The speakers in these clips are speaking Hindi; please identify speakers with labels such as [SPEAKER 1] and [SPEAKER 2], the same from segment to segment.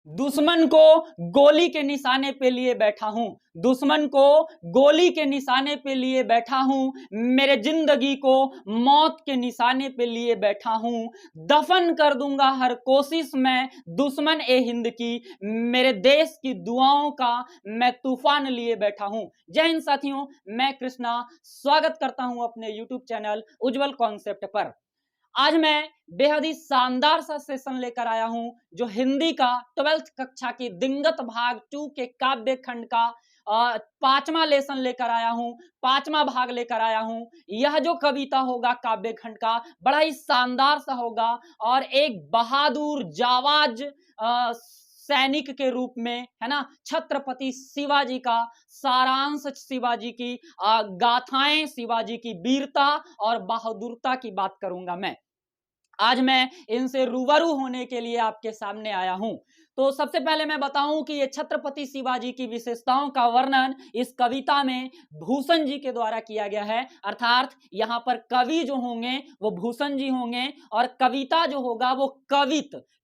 [SPEAKER 1] दुश्मन को गोली के निशाने पे लिए बैठा हूं, दुश्मन को गोली के निशाने पे लिए बैठा हूं, मेरे जिंदगी को मौत के निशाने पे लिए बैठा हूं, दफन कर दूंगा हर कोशिश में दुश्मन ए हिंद की, मेरे देश की दुआओं का मैं तूफान लिए बैठा हूं। जय हिंद साथियों, मैं कृष्णा स्वागत करता हूं अपने YouTube चैनल उज्जवल कॉन्सेप्ट पर। आज मैं बेहद ही शानदार सा सेशन लेकर आया हूं जो हिंदी का 12th कक्षा की दिंगत भाग 2 के काव्य खंड का पांचवा लेसन लेकर आया हूं, पांचवा भाग लेकर आया हूं। यह जो कविता होगा काव्य खंड का बड़ा ही शानदार सा होगा और एक बहादुर जाबाज सैनिक के रूप में, है ना, छत्रपति शिवाजी का सारांश, शिवाजी की गाथाएं, शिवाजी की वीरता और बहादुरता की बात करूंगा। आज मैं इनसे रूबरू होने के लिए आपके सामने आया हूं। तो सबसे पहले मैं बताऊं कि ये छत्रपति शिवाजी की विशेषताओं का वर्णन इस कविता में भूषण जी के द्वारा किया गया है। अर्थात यहां पर कवि जो होंगे वो भूषण जी होंगे और कविता जो होगा वो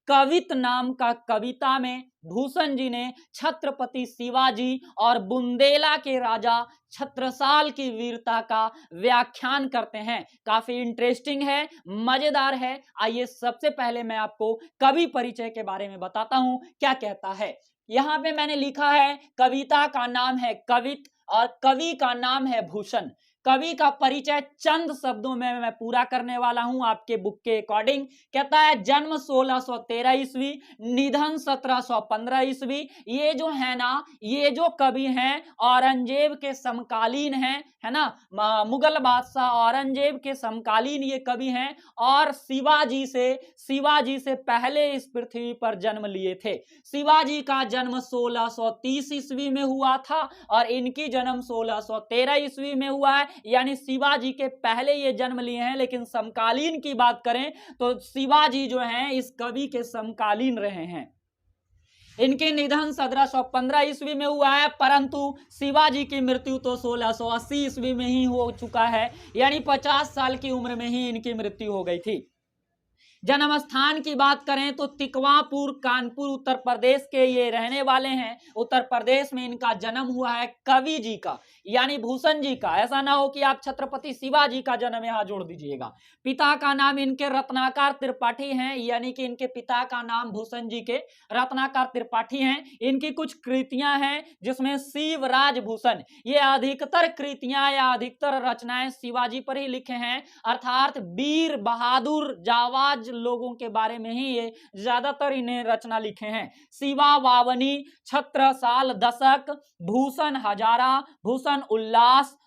[SPEAKER 1] कवित नाम का कविता में भूषण जी ने छत्रपति शिवाजी और बुंदेला के राजा छत्रसाल की वीरता का व्याख्यान करते हैं। काफी इंटरेस्टिंग है, मजेदार है। आइए सबसे पहले मैं आपको कवि परिचय के बारे में बताता हूं क्या कहता है। यहां पे मैंने लिखा है कविता का नाम है कवित और कवि का नाम है भूषण। कवि का परिचय चंद शब्दों में मैं पूरा करने वाला हूं आपके बुक के अकॉर्डिंग। कहता है जन्म 1613 ईस्वी, निधन 1715 ईस्वी। ये जो है ना, ये जो कवि हैं औरंगजेब के समकालीन हैं, है ना, मुगल बादशाह औरंगजेब के समकालीन ये कवि हैं और शिवाजी से पहले इस पृथ्वी पर जन्म लिए थे। शिवाजी का जन्म 1630 ईस्वी में हुआ था और इनकी जन्म 1613 ईस्वी में हुआ है, यानी शिवाजी के पहले ये जन्म लिए हैं। लेकिन समकालीन की बात करें तो शिवाजी जो हैं इस कवि के समकालीन रहे हैं। इनके निधन 1715 ईस्वी में हुआ है, परंतु शिवाजी की मृत्यु तो 1680 ईस्वी में ही हो चुका है, यानी 50 साल की उम्र में ही इनकी मृत्यु हो गई थी। जन्म स्थान की बात करें तो तिकवापुर, कानपुर, उत्तर प्रदेश के ये रहने वाले हैं। उत्तर प्रदेश में इनका जन्म हुआ है कवि जी का, यानी भूषण जी का। ऐसा ना हो कि आप छत्रपति शिवाजी का जन्म यहां जोड़ दीजिएगा। पिता का नाम इनके रत्नाकर त्रिपाठी हैं, यानी कि इनके पिता का नाम भूषण जी के रत्नाकर त्रिपाठी हैं। इनकी कुछ कृतियां हैं जिसमें शिवराज भूषण, ये अधिकतर कृतियां या अधिकतर रचनाएं शिवाजी पर ही लिखे हैं। अर्थात वीर बहादुर जाबाज लोगों के बारे में ही ये ज्यादातर इन्हें रचना लिखे हैं। शिवा वावनी, छत्रसाल दशक, भूषण हजारा,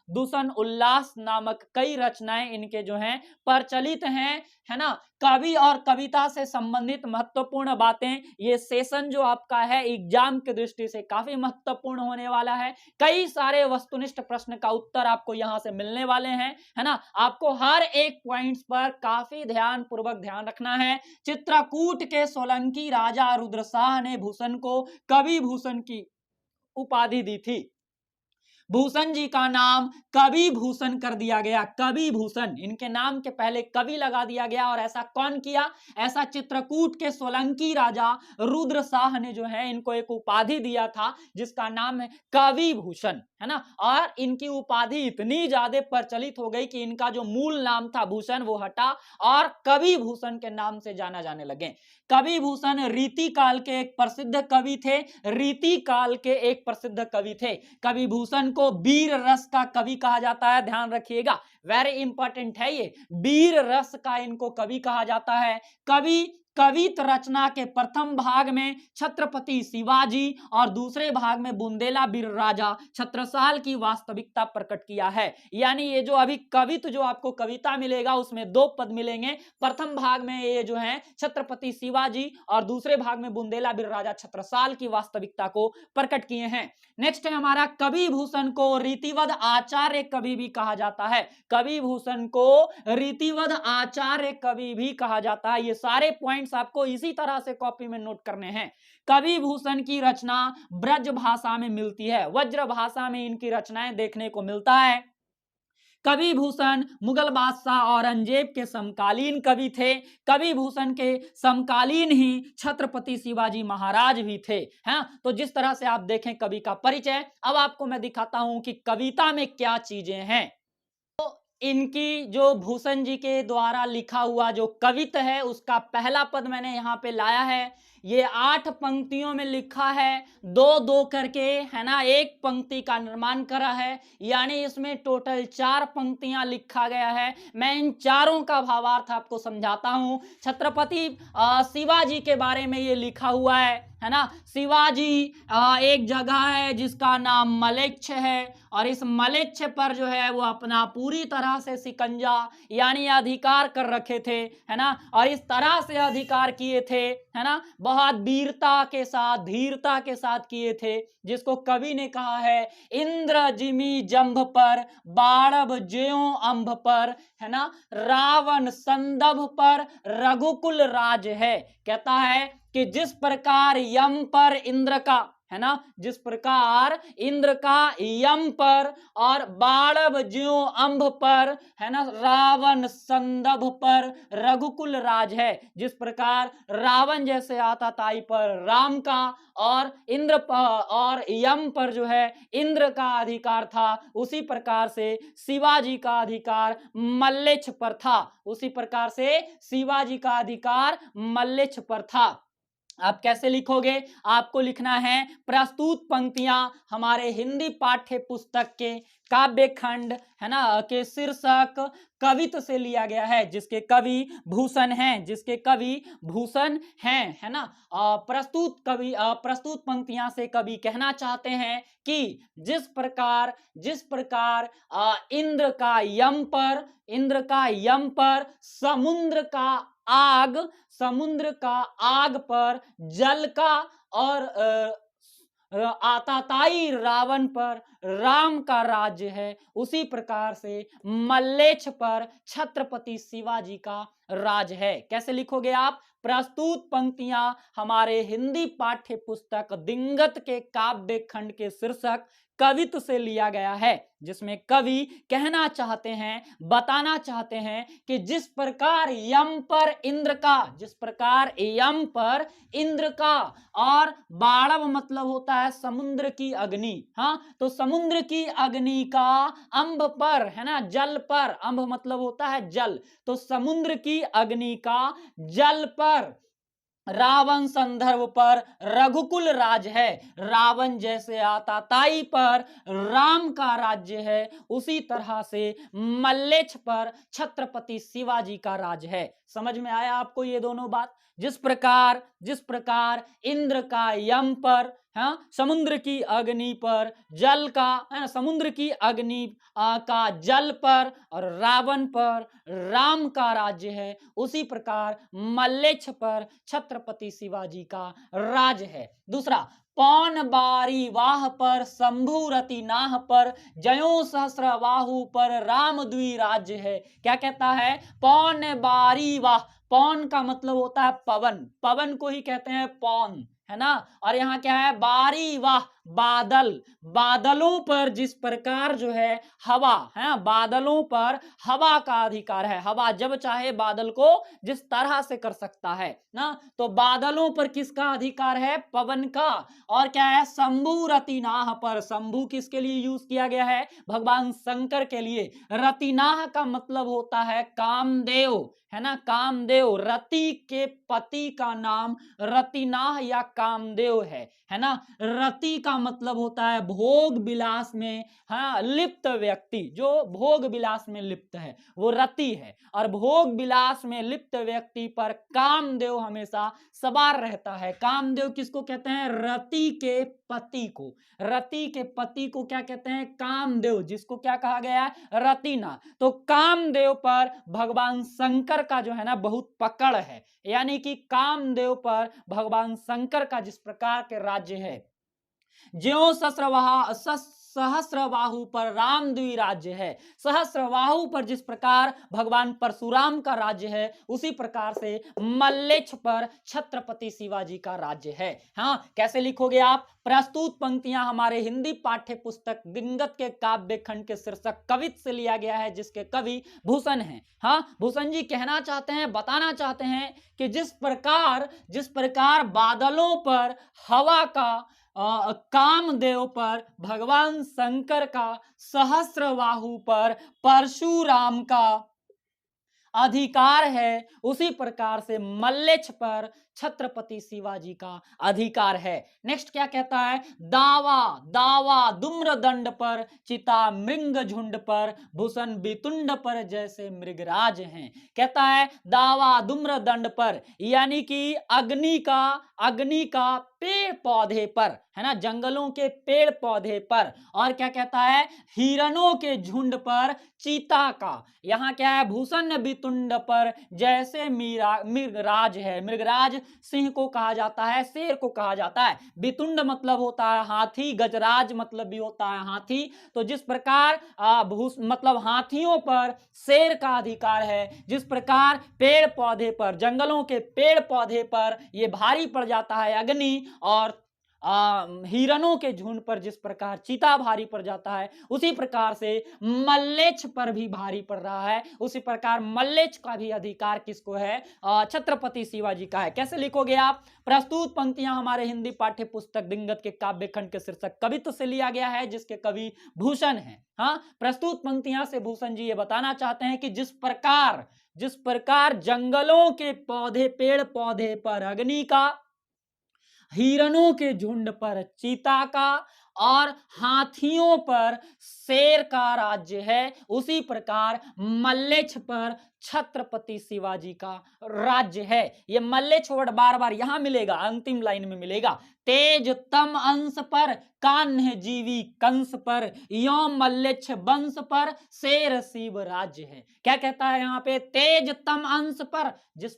[SPEAKER 1] भूषण उल्लास नामक कई रचनाएं इनके जो हैं प्रचलित हैं, है ना। कवि और कविता से संबंधित महत्वपूर्ण बातें, ये सेशन जो आपका है एग्जाम की दृष्टि से काफी महत्वपूर्ण होने वाला है। कई सारे वस्तुनिष्ठ प्रश्न का उत्तर आपको यहां से मिलने वाले हैं, है ना। आपको हर एक पॉइंट्स पर काफी ध्यान पूर्वक ध्यान रखना है। चित्रकूट के सोलंकी राजा रुद्रशाह ने भूषण को कवि भूषण की उपाधि दी थी। भूषण जी का नाम कवि भूषण कर दिया गया, कवि भूषण, इनके नाम के पहले कवि लगा दिया गया। और ऐसा कौन किया? ऐसा चित्रकूट के सोलंकी राजा रुद्रशाह ने जो है इनको एक उपाधि दिया था जिसका नाम है कवि भूषण, है ना। और इनकी उपाधि इतनी ज्यादा प्रचलित हो गई कि इनका जो मूल नाम था भूषण वो हटा और कवि भूषण के नाम से जाना जाने लगे। कवि भूषण रीति काल के एक प्रसिद्ध कवि थे, रीति काल के एक प्रसिद्ध कवि थे। कवि भूषण को वीर रस का कवि कहा जाता है, ध्यान रखिएगा, वेरी इंपॉर्टेंट है ये। वीर रस का इनको कवि कहा जाता है। कवित रचना के प्रथम भाग में छत्रपति शिवाजी और दूसरे भाग में बुंदेला वीर राजा छत्रसाल की वास्तविकता प्रकट किया है। यानी ये जो अभी कवित जो आपको कविता मिलेगा उसमें दो पद मिलेंगे। प्रथम भाग में ये जो है छत्रपति शिवाजी और दूसरे भाग में बुंदेला वीर राजा छत्रसाल की वास्तविकता को प्रकट किए हैं। नेक्स्ट है हमारा कवि भूषण को रीतिवद आचार्य कवि भी कहा जाता है। कवि भूषण को रीतिवद आचार्य कवि भी कहा जाता है। ये सारे पॉइंट्स आपको इसी तरह से कॉपी में नोट करने हैं। कवि भूषण की रचना ब्रज भाषा में मिलती है, वज्र भाषा में इनकी रचनाएं देखने को मिलता है। कवि भूषण मुगल बादशाह औरंगजेब के समकालीन कवि थे। कवि भूषण के समकालीन ही छत्रपति शिवाजी महाराज भी थे। हैं, तो जिस तरह से आप देखें कवि का परिचय, अब आपको मैं दिखाता हूं कि कविता में क्या चीजें हैं। इनकी जो भूषण जी के द्वारा लिखा हुआ जो कविता है उसका पहला पद मैंने यहाँ पे लाया है। ये 8 पंक्तियों में लिखा है, 2-2 करके, है ना, एक पंक्ति का निर्माण करा है, यानी इसमें टोटल 4 पंक्तियां लिखा गया है। मैं इन चारों का भावार्थ आपको समझाता हूं। छत्रपति शिवाजी के बारे में ये लिखा हुआ है ना। शिवाजी एक जगह है जिसका नाम मलेच्छ है, और इस मलेच्छ पर जो है वो अपना पूरी तरह से शिकंजा यानी अधिकार कर रखे थे, है ना, और इस तरह से अधिकार किए थे, है ना, बहुत वीरता के साथ, धीरता के साथ किए थे, जिसको कवि ने कहा है, इंद्र जिमी जंभ पर बाड़ब ज्यों अंभ पर, है ना, रावण संदभ पर रघुकुल राज है। कहता है कि जिस प्रकार यम पर इंद्र का, है ना, जिस प्रकार इंद्र का यम पर और बाड़ब ज्यों अंभ पर, है ना, रावण संदभ पर रघुकुल राज है। जिस प्रकार रावण जैसे आताताई पर राम का और इंद्र और यम पर जो है इंद्र का अधिकार था, उसी प्रकार से शिवाजी का अधिकार मल्लेच्छ पर था। उसी प्रकार से शिवाजी का अधिकार मल्लेच्छ पर था। आप कैसे लिखोगे? आपको लिखना है, प्रस्तुत पंक्तियां हमारे हिंदी पाठ्य पुस्तक के काव्य खंड, है ना, के शीर्षक कवित्व से लिया गया है, जिसके कवि भूषण हैं, जिसके कवि भूषण हैं, है ना। प्रस्तुत पंक्तियां से कवि कहना चाहते हैं कि जिस प्रकार इंद्र का यम पर समुद्र का आग पर जल का और आताताई रावण पर राम का राज्य है, उसी प्रकार से मल्लेच्छ पर छत्रपति शिवाजी का राज है। कैसे लिखोगे आप? प्रस्तुत पंक्तियां हमारे हिंदी पाठ्य पुस्तक दिंगत के काव्य खंड के शीर्षक कवित्व से लिया गया है, जिसमें कवि कहना चाहते हैं, बताना चाहते हैं कि जिस प्रकार यम पर इंद्र का और बाड़व मतलब होता है समुद्र की अग्नि, हाँ, तो समुद्र की अग्नि का अंभ पर, है ना, जल पर, अंभ मतलब होता है जल, तो समुद्र की अग्नि का जल पर रावण संदर्भ पर रघुकुल राज है। रावण जैसे आताताई पर राम का राज्य है, उसी तरह से मल्लेच्छ पर छत्रपति शिवाजी का राज है। समझ में आया आपको ये दोनों बात? जिस प्रकार इंद्र का यम पर, हाँ, समुद्र की अग्नि पर जल का, है ना, समुद्र की अग्नि का जल पर और रावण पर राम का राज्य है, उसी प्रकार मल्लेच्छ पर छत्रपति शिवाजी का राज है। दूसरा, पौन बारी वाह पर शंभु रति नाह पर जयों सहस्र बाहु पर राम द्विराज्य है। क्या कहता है? पौन बारी वाह, पौन का मतलब होता है पवन, पवन को ही कहते हैं पौन, है ना, और यहाँ क्या है? बारी वाह, बादलों पर जिस प्रकार जो है हवा है, बादलों पर हवा का अधिकार है, हवा जब चाहे बादल को जिस तरह से कर सकता है ना, तो बादलों पर किसका अधिकार है? पवन का। और क्या है? शंभु रतिनाह पर, शंभु किसके लिए यूज किया गया है? भगवान शंकर के लिए। रतिनाह का मतलब होता है कामदेव, है ना, कामदेव, रति के पति का नाम रतिनाह या कामदेव है ना। रति का मतलब होता है भोग विलास में, हाँ, लिप्त व्यक्ति, जो भोग विलास में लिप्त है वो रति है, और भोग विलास में लिप्त व्यक्ति पर कामदेव हमेशा सवार रहता है। कामदेव किसको कहते हैं? रति के पति को। रति के पति को क्या कहते हैं? कामदेव, जिसको क्या कहा गया है? रतिना। तो कामदेव पर भगवान शंकर का जो है ना बहुत पकड़ है, यानी कि कामदेव पर भगवान शंकर का जिस प्रकार के राज्य है, ज्यों सहस्रबाहु पर रामद्वी राज्य है। सहस्रबाहु पर जिस प्रकार भगवान परशुराम का राज्य है, उसी प्रकार से मल्लेच्छ पर छत्रपति शिवाजी का राज्य है। हाँ, कैसे लिखोगे आप? प्रस्तुत पंक्तियां हमारे हिंदी पाठ्य पुस्तक दिनगत के काव्य खंड के शीर्षक कवित से लिया गया है, जिसके कवि भूषण हैं। हाँ, भूषण जी कहना चाहते हैं, बताना चाहते हैं कि जिस प्रकार बादलों पर हवा का, कामदेव पर भगवान शंकर का, सहस्रबाहु पर परशुराम का अधिकार है, उसी प्रकार से मल्लेच्छ पर छत्रपति शिवाजी का अधिकार है। नेक्स्ट क्या कहता है? दावा दावा धूम्रदंड पर, चिता मृंग झुंड पर, भूषण वितुंड पर जैसे मृगराज हैं। कहता है दावा धूम्रदंड पर, यानी कि अग्नि का पेड़ पौधे पर, है ना, जंगलों के पेड़ पौधे पर। और क्या कहता है? हिरणों के झुंड पर, चीता का। यहां क्या है? भूषण वितुंड पर जैसे मृगराज है। मृगराज सिंह को कहा जाता है, शेर को कहा जाता है। वितुंड मतलब होता है हाथी, गजराज मतलब भी होता है हाथी। तो जिस प्रकार मतलब हाथियों पर शेर का अधिकार है, जिस प्रकार पेड़ पौधे पर, जंगलों के पेड़ पौधे पर ये भारी पड़ जाता है अग्नि, और हिरणों के झुंड पर जिस प्रकार चीता भारी पड़ जाता है, उसी प्रकार से मल्लेच्छ पर भी भारी पड़ रहा है। उसी प्रकार मल्लेच्छ का भी अधिकार किसको है? छत्रपति शिवाजी का है। कैसे लिखोगे आप? प्रस्तुत पंक्तियां हमारे हिंदी पाठ्य पुस्तक दिनगत के काव्य खंड के शीर्षक कवित्व से लिया गया है, जिसके कवि भूषण हैं। हाँ, प्रस्तुत पंक्तियां से भूषण जी ये बताना चाहते हैं कि जिस प्रकार जंगलों के पेड़ पौधे पर अग्नि का, हिरणों के झुंड पर चीता का, और हाथियों पर शेर का राज्य है, उसी प्रकार मल्लेच्छ पर छत्रपति शिवाजी का राज्य है। ये मल्लेच्छ वर्ड बार बार यहां मिलेगा, अंतिम लाइन में मिलेगा। तेज तम अंश पर कान्ह जीवी कंस पर, यो मल्लेच्छ वंश पर शेर शिव राज्य है। क्या कहता है यहाँ पे? तेज तम अंश पर, जिस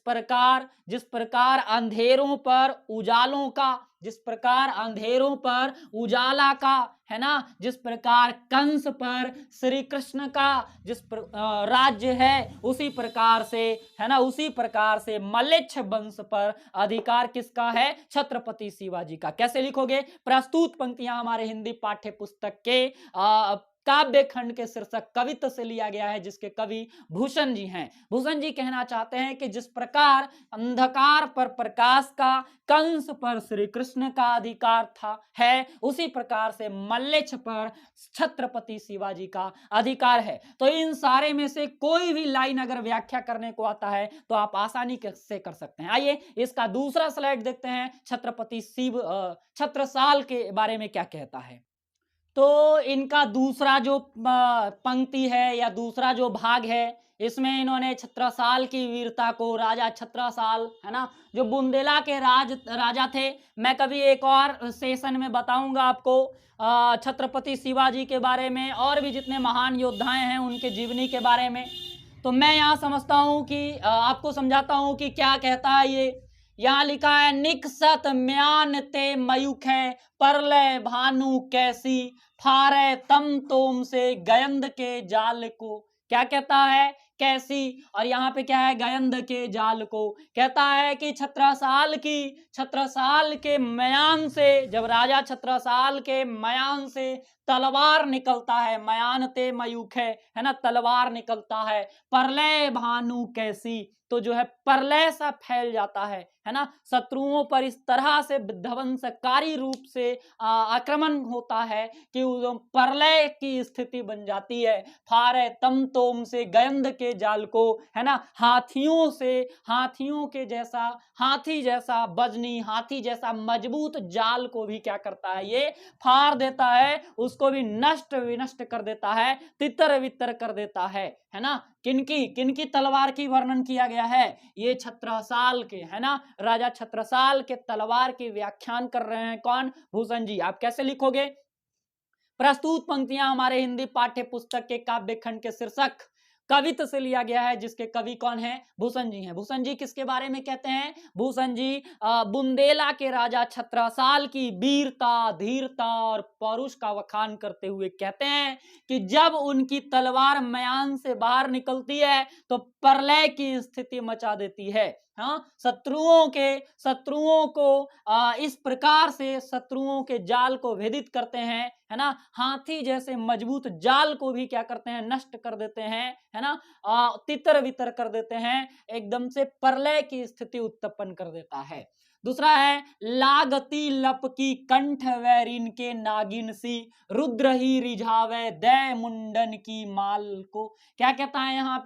[SPEAKER 1] प्रकार अंधेरों पर उजालों का, जिस प्रकार अंधेरों पर उजाला का, है ना, जिस प्रकार कंस पर श्री कृष्ण का जिस राज्य है, उसी प्रकार से, है ना, उसी प्रकार से मल्लेच्छ वंश पर अधिकार किसका है? छत्रपति शिवाजी का। कैसे लिखोगे? प्रस्तुत पंक्तियां हमारे हिंदी पाठ्य पुस्तक के काव्य खंड के शीर्षक कवित्व से लिया गया है, जिसके कवि भूषण जी हैं। भूषण जी कहना चाहते हैं कि जिस प्रकार अंधकार पर प्रकाश का, कंस पर श्री कृष्ण का अधिकार है, उसी प्रकार से मल्लेच्छ पर छत्रपति शिवाजी का अधिकार है। तो इन सारे में से कोई भी लाइन अगर व्याख्या करने को आता है तो आप आसानी से कर सकते हैं। आइए इसका दूसरा स्लाइड देखते हैं, छत्रपति छत्रसाल के बारे में क्या कहता है। तो इनका दूसरा जो पंक्ति है या दूसरा जो भाग है, इसमें इन्होंने छत्रसाल की वीरता को, राजा छत्रसाल, है ना, जो बुंदेला के राजा थे, मैं कभी एक और सेशन में बताऊंगा आपको छत्रपति शिवाजी के बारे में, और भी जितने महान योद्धाएं हैं उनके जीवनी के बारे में। तो मैं यहाँ समझता हूँ कि आपको समझाता हूँ कि क्या कहता है ये। यहाँ लिखा है, निकसत म्यान ते मयूख है, परलय भानु कैसी, फारे तम तोम से गयंद के जाल को। क्या कहता है? कैसी। और यहाँ पे क्या है? गयंद के जाल को। कहता है कि छत्रसाल के मयान से, जब राजा छत्रसाल के मयान से तलवार निकलता है, मयान ते मयूख है ना, तलवार निकलता है, परलय भानु कैसी, तो जो है प्रलय सा फैल जाता है ना, शत्रुओं पर इस तरह से विध्वंसकारी रूप से आक्रमण होता है कि प्रलय की स्थिति बन जाती है। फारे तम तोम से गयंद के जाल को, है ना, हाथियों के जैसा, हाथी जैसा वजनी, हाथी जैसा मजबूत जाल को भी क्या करता है? ये फाड़ देता है, उसको भी नष्ट विनष्ट कर देता है, तितर वितर कर देता है ना। किनकी तलवार की वर्णन किया गया है? ये छत्रसाल के, है ना, राजा छत्रसाल के तलवार की व्याख्यान कर रहे हैं कौन? भूषण जी। आप कैसे लिखोगे? प्रस्तुत पंक्तियां हमारे हिंदी पाठ्य पुस्तक के काव्य खंड के शीर्षक कवित्त से लिया गया है, जिसके कवि कौन है? भूषण जी हैं। भूषण जी किसके बारे में कहते हैं? भूषण जी बुंदेला के राजा छत्रसाल की वीरता, धीरता और पौरुष का वखान करते हुए कहते हैं कि जब उनकी तलवार म्यान से बाहर निकलती है तो प्रलय की स्थिति मचा देती है। हाँ, शत्रुओं को इस प्रकार से शत्रुओं के जाल को भेदित करते हैं, है ना। हाथी जैसे मजबूत जाल को भी क्या करते हैं? नष्ट कर देते हैं, है ना। तितर बितर कर देते हैं, एकदम से प्रलय की स्थिति उत्पन्न कर देता है। दूसरा है लागती लपकी कंठ वैरिन के नागिन सी, रुद्र ही रिझावे दय मुंडन की माल को। क्या कहता है यहाँ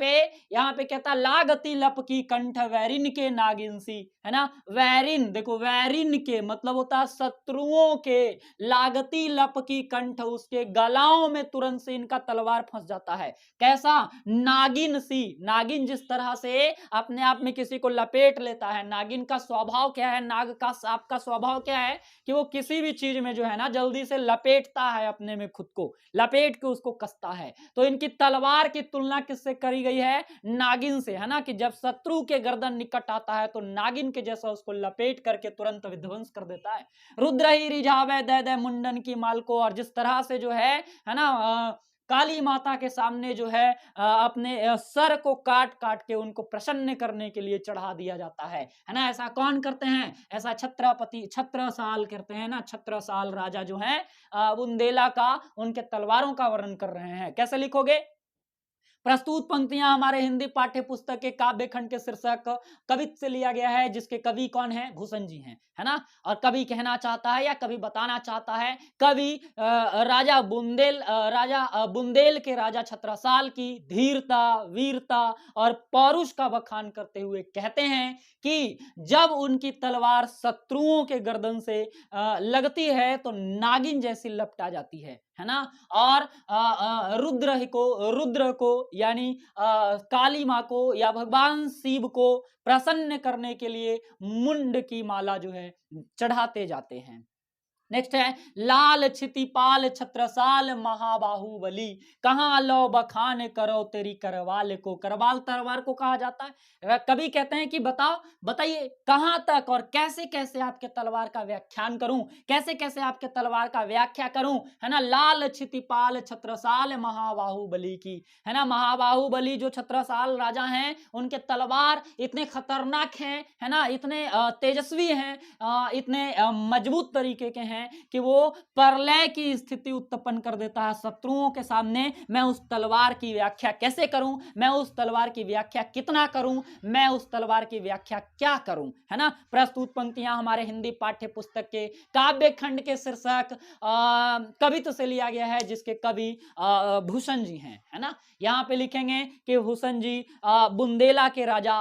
[SPEAKER 1] पे कहता है लागती लपकी कंठ वैरिन के नागिन सी, है ना। वैरिन, देखो वैरिन के मतलब होता है शत्रुओं के, लागती लपकी कंठ, उसके गलाओं में तुरंत से इनका तलवार फंस जाता है। कैसा? नागिन सी, नागिन जिस तरह से अपने आप में किसी को लपेट लेता है, नागिन का स्वभाव क्या है? नाग का, सांप का स्वभाव क्या है कि वो किसी भी चीज में जो है ना जल्दी से लपेटता है, अपने में खुद को लपेट के उसको कसता है। तो इनकी तलवार की तुलना किससे करी गई है? नागिन से, है ना, कि जब शत्रु के गर्दन निकट आता है तो नागिन के जैसा उसको लपेट करके तुरंत विध्वंस कर देता है। रुद्र ही रिझावे दय दय मुंडन की माल को, और जिस तरह से जो है ना काली माता के सामने जो है अपने सर को काट काट के उनको प्रसन्न करने के लिए चढ़ा दिया जाता है ना। ऐसा कौन करते हैं? ऐसा छत्रसाल करते हैं ना। छत्रसाल राजा जो है बुंदेला का, उनके तलवारों का वर्णन कर रहे हैं। कैसे लिखोगे? प्रस्तुत पंक्तियां हमारे हिंदी पाठ्य पुस्तक के काव्य खंड के शीर्षक कवित्त से लिया गया है, जिसके कवि कौन है? भूषण जी हैं, है ना। और कवि कहना चाहता है या कवि बताना चाहता है, कवि राजा बुंदेल के राजा छत्रसाल की धीरता, वीरता और पौरुष का बखान करते हुए कहते हैं कि जब उनकी तलवार शत्रुओं के गर्दन से लगती है तो नागिन जैसी लपटा जाती है ना। और रुद्र को यानी काली माँ को या भगवान शिव को प्रसन्न करने के लिए मुंड की माला जो है चढ़ाते जाते हैं। नेक्स्ट है लाल छितिपाल छत्रसाल महाबाहुबली, कहां लो बखान करो तेरी करवाल को। करवाल तलवार को कहा जाता है। कवि कहते हैं कि बताइए कहां तक और कैसे कैसे आपके तलवार का व्याख्यान करूं, कैसे कैसे आपके तलवार का व्याख्या करूं, है ना। लाल छितिपाल छत्रसाल महाबाहुबली की, है ना। महाबाहुबली जो छत्रसाल राजा हैं, उनके तलवार इतने खतरनाक हैं, है ना, इतने तेजस्वी हैं, इतने मजबूत तरीके के हैं कि वो प्रलय की स्थिति उत्पन्न कर देता है शत्रुओं के सामने। मैं उस तलवार की व्याख्या कैसे करूं, मैं उस तलवार की व्याख्या कितना करूं, मैं उस तलवार की व्याख्या क्या करूं, है ना। प्रस्तुत पंक्तियां हमारे हिंदी पाठ्य पुस्तक के काव्य खंड के शीर्षक कवित्त से लिया गया है, जिसके कवि भूषण जी हैं, है ना। यहां पे लिखेंगे कि भूषण जी बुंदेला के राजा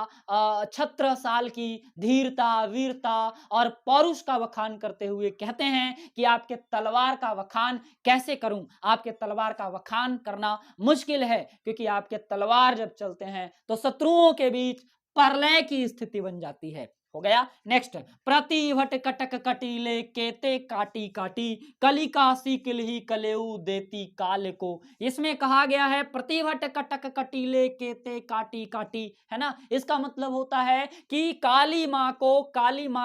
[SPEAKER 1] छत्रसाल की धीरता, वीरता और पौरुष का वखान करते हुए कहते हैं कि आपके तलवार का वखान कैसे करूं। आपके तलवार का वखान करना मुश्किल है, क्योंकि आपके तलवार जब चलते हैं तो शत्रुओं के बीच प्रलय की स्थिति बन जाती है। हो गया। नेक्स्ट, प्रतिभट कटक कटीले केते काटी काटी, कलिका सी किलही कलेऊ देती काल को। इसमें कहा गया है प्रतिभट कटक कटीले केते काटी काटी, है ना। इसका मतलब होता है कि काली माँ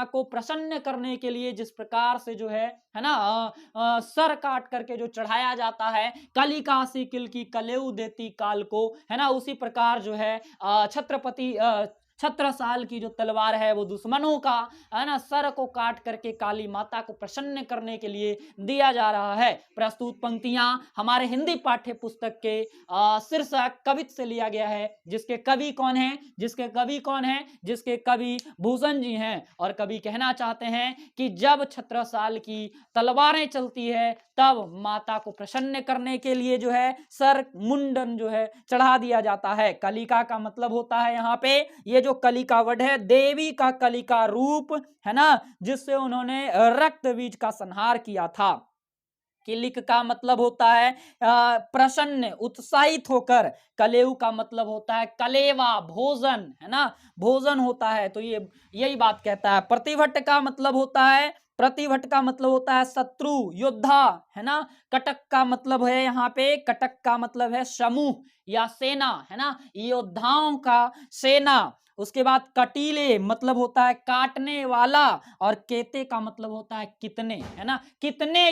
[SPEAKER 1] को प्रसन्न करने के लिए जिस प्रकार से जो है ना सर काट करके जो चढ़ाया जाता है, कलिका सी किल की कलेऊ देती काल को, है ना, उसी प्रकार जो है छत्रसाल की जो तलवार है वो दुश्मनों का, है ना, सर को काट करके काली माता को प्रसन्न करने के लिए दिया जा रहा है। प्रस्तुत पंक्तियां हमारे हिंदी पाठ्य पुस्तक के शीर्षक कवित्त से लिया गया है, जिसके कवि कौन है? जिसके कवि भूषण जी हैं। और कवि कहना चाहते हैं कि जब छत्रसाल की तलवारें चलती है तब माता को प्रसन्न करने के लिए जो है सर मुंडन जो है चढ़ा दिया जाता है। कलिका का मतलब होता है यहाँ पे, ये जो कलिका वर्ड है देवी का कलिका रूप, है ना, जिससे उन्होंने रक्त बीज का संहार किया था। किलिक का मतलब होता है प्रसन्न, उत्साहित होकर। कलेऊ का मतलब होता है कलेवा, भोजन, है ना, भोजन होता है। तो ये यही बात कहता है। प्रतिभट का मतलब होता है प्रतिभट का मतलब होता है शत्रु, योद्धा, है ना। कटक का मतलब है यहाँ पे, कटक का मतलब है समूह या सेना, है ना, योद्धाओं का सेना। उसके बाद कटीले मतलब होता है काटने वाला, और केते का मतलब होता है कितने, है ना, कितने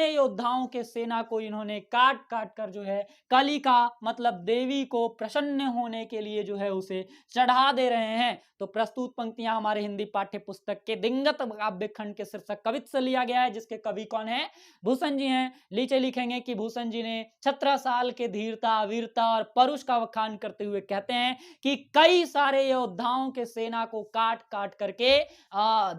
[SPEAKER 1] योद्धाओं के सेना को इन्होंने काट काट कर जो है कलिका मतलब देवी को प्रसन्न होने के लिए जो है उसे चढ़ा दे रहे हैं। तो प्रस्तुत पंक्तियां हमारे हिंदी पाठ्य पुस्तक के दिंगत काव्य खंड के शीर्षक कवित से लिया गया है, जिसके कवि कौन है? भूषण जी हैं। नीचे लिखेंगे कि भूषण जी ने 17 साल के धीरता, वीरता और परुष का बखान करते हुए कहते हैं कि कई सारे योद्धाओं के सेना को काट काट करके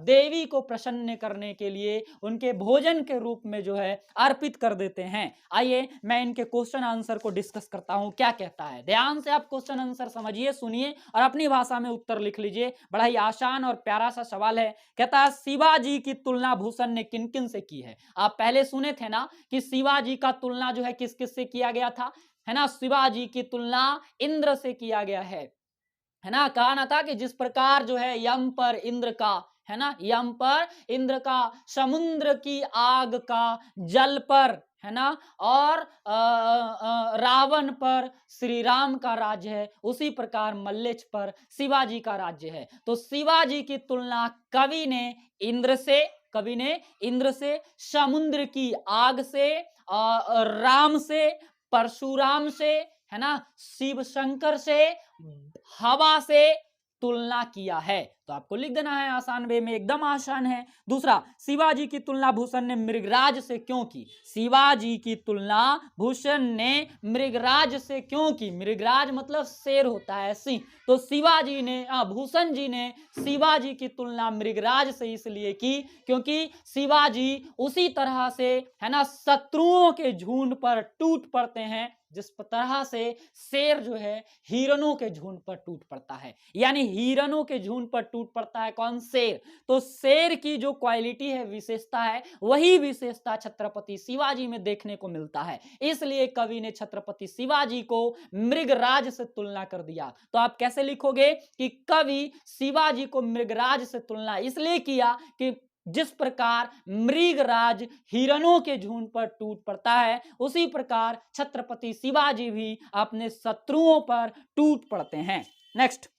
[SPEAKER 1] देवी को प्रसन्न करने के लिए उनके भोजन के रूप में जो है अर्पित कर देते हैं। आइए मैं इनके क्वेश्चन आंसर को डिस्कस करता हूं, क्या कहता है। ध्यान से आप क्वेश्चन आंसर समझिए, सुनिए और अपनी भाषा में उत्तर लिख लीजिए। बड़ा ही आसान और प्यारा सा सवाल है। कहता है शिवाजी की तुलना भूषण ने किन किन से की है। आप पहले सुने थे ना कि शिवाजी का तुलना जो है किस किस से किया गया था, है ना। शिवाजी की तुलना इंद्र से किया गया है ना। कहा ना था कि जिस प्रकार जो है यम पर इंद्र का, है ना, यम पर इंद्र का, समुद्र की आग का जल पर, है ना, और रावण पर श्री राम का राज्य है, उसी प्रकार मल्लेश पर शिवाजी का राज्य है। तो शिवाजी की तुलना कवि ने इंद्र से, समुद्र की आग से, राम से, परशुराम से, है ना, शिव शंकर से, हवा से तुलना किया है। तो आपको लिख देना है आसान वे में, एकदम आसान है। दूसरा, शिवाजी की तुलना भूषण ने मृगराज से क्यों की। शिवाजी की तुलना भूषण ने मृगराज से क्यों की। मृगराज मतलब शेर होता है, सिंह। तो भूषण जी ने शिवाजी की तुलना मृगराज से इसलिए की क्योंकि शिवाजी उसी तरह से, है ना, शत्रुओं के झुंड पर टूट पड़ते हैं जिस तरह से शेर जो है हिरणों के झुंड पर टूट पड़ता है। यानी हिरणों के झुंड पर टूट पड़ता है कौन? शेर। तो शेर की जो क्वालिटी है, विशेषता है, वही विशेषता छत्रपति शिवाजी में देखने को मिलता है। इसलिए कवि ने छत्रपति शिवाजी को मृगराज से तुलना कर दिया। तो आप कैसे लिखोगे कि कवि शिवाजी को मृगराज से तुलना इसलिए किया कि जिस प्रकार मृगराज हिरणों के झुंड पर टूट पड़ता है, उसी प्रकार छत्रपति शिवाजी भी अपने शत्रुओं पर टूट पड़ते हैं। नेक्स्ट,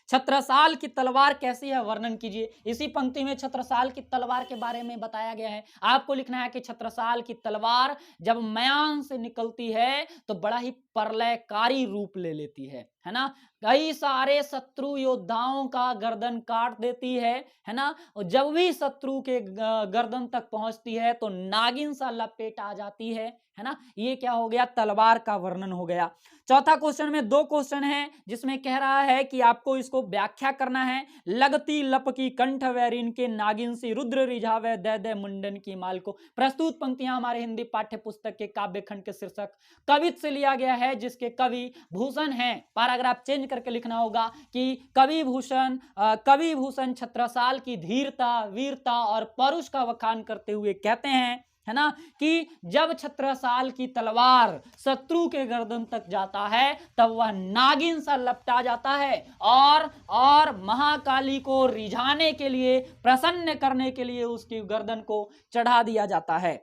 [SPEAKER 1] छत्रसाल की तलवार कैसी है, वर्णन कीजिए। इसी पंक्ति में छत्रसाल की तलवार के बारे में बताया गया है। आपको लिखना है कि छत्रसाल की तलवार जब म्यान से निकलती है तो बड़ा ही प्रलयकारी रूप ले लेती है ना। कई सारे शत्रु योद्धाओं का गर्दन काट देती है ना। और जब भी शत्रु के गर्दन तक पहुंचती है तो नागिन सा लपेट आ जाती है ना। ये क्या हो गया? तलवार का वर्णन हो गया। चौथा क्वेश्चन में 2 क्वेश्चन है जिसमें कह रहा है कि आपको इसको व्याख्या करना है। लगती लपकी कंठ वैरिन के नागिन सी रुद्र रिझावे दे दे मुंडन की माल को। प्रस्तुत पंक्तियां हमारे हिंदी पाठ्य पुस्तक के काव्य खंड के शीर्षक कवित से लिया गया है, जिसके कवि भूषण हैं। पैराग्राफ चेंज करके लिखना होगा कि कवि भूषण छत्रसाल की धीरता, वीरता और परुष का बखान करते हुए कहते हैं, है ना, कि जब छत्रसाल की तलवार शत्रु के गर्दन तक जाता है तब वह नागिन सा लपटा जाता है और महाकाली को रिझाने के लिए, प्रसन्न करने के लिए उसकी गर्दन को चढ़ा दिया जाता है।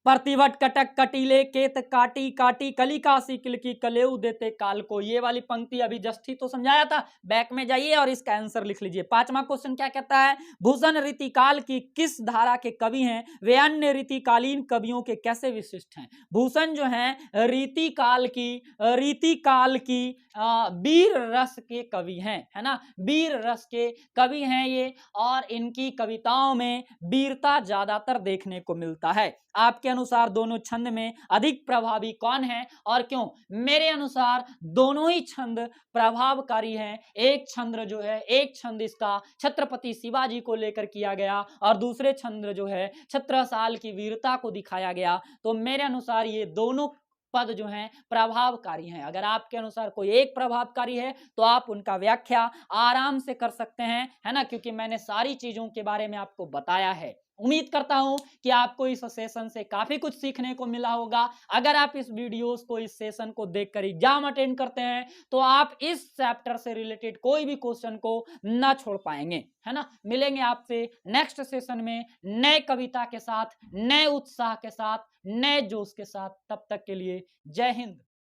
[SPEAKER 1] प्रतिभट कटक कटीले केत काटी काटी कलिका सी किलकी कलेऊ देते काल को। ये वाली पंक्ति अभी जस्ट ही तो समझाया था, बैक में जाइए और इसका आंसर लिख लीजिए। 5वां क्वेश्चन क्या कहता है? भूषण रीतिकाल की किस धारा के कवि हैं? वे अन्य रीतिकालीन कवियों के कैसे विशिष्ट हैं? भूषण जो हैं रीतिकाल की वीर रस के कवि हैं, है ना। वीर रस के कवि हैं ये, और इनकी कविताओं में वीरता ज्यादातर देखने को मिलता है। आपके अनुसार दोनों छंद में अधिक प्रभावी कौन है और क्यों? मेरे अनुसार दोनों ही छंद प्रभावकारी हैं। एक छंद इसका छत्रपति शिवाजी को लेकर किया गया और दूसरे छंद जो है छत्रसाल की वीरता को दिखाया गया। तो मेरे अनुसार ये दोनों पद जो हैं प्रभावकारी हैं। अगर आपके अनुसार कोई एक प्रभावकारी है तो आप उनका व्याख्या आराम से कर सकते हैं, है ना, क्योंकि मैंने सारी चीजों के बारे में आपको बताया है। उम्मीद करता हूं कि आपको इस सेशन से काफी कुछ सीखने को मिला होगा। अगर आप इस वीडियोस को, इस सेशन को देखकर एग्जाम अटेंड करते हैं तो आप इस चैप्टर से रिलेटेड कोई भी क्वेश्चन को ना छोड़ पाएंगे, है ना। मिलेंगे आपसे नेक्स्ट सेशन में नए कविता के साथ, नए उत्साह के साथ, नए जोश के साथ। तब तक के लिए जय हिंद।